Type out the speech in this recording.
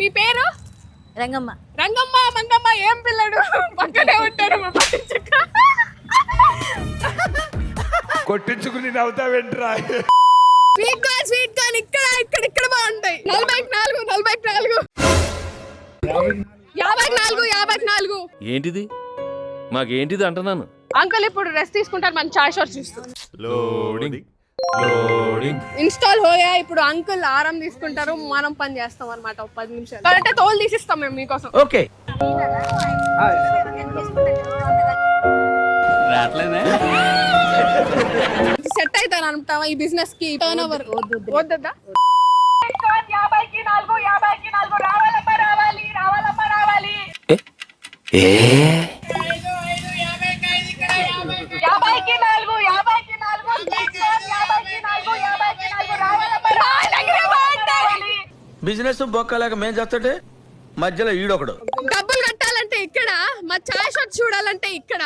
మీ పేరు? రంగమ్మ. రంగమ్మ మంగమ్మ ఏం పిల్లడు పక్కనే ఉంటారు. కొట్టించుకుని నవ్వుతావేంట్రా? స్వీట్ కార్న్ ఇక్కడ బాగుంటాయి. 44 ఏంటిది? మాకేంటిది అంటున్నాను. అంకుల్ ఇప్పుడు రెస్ట్ తీసుకుంటారు, మన చాయ్ షాట్ చూస్తారు. లోడింగ్ ఇన్స్టాల్ హోయా. ఇప్పుడు అంకుల్ ఆరాం తీసుకుంటారు, మనం పని చేస్తాం అన్నమాట. 10 నిమిషాలు అంటే తోలు తీసిస్తాం మేము మీకోసం. ఓకే సెట్ అవుతాను అనుకుంటావా ఈ బిజినెస్ కి? టర్న్ ఓవర్ వద్దా? 50కి 4 రావాలమ్మా రావాలి. 50కి 4 బిజినెస్ బొక్కలేక మేం చేస్తుంటే మధ్యలో ఈడొకడు. డబ్బులు కట్టాలంటే ఇక్కడ, మా చాయ్ షాట్ చూడాలంటే ఇక్కడ.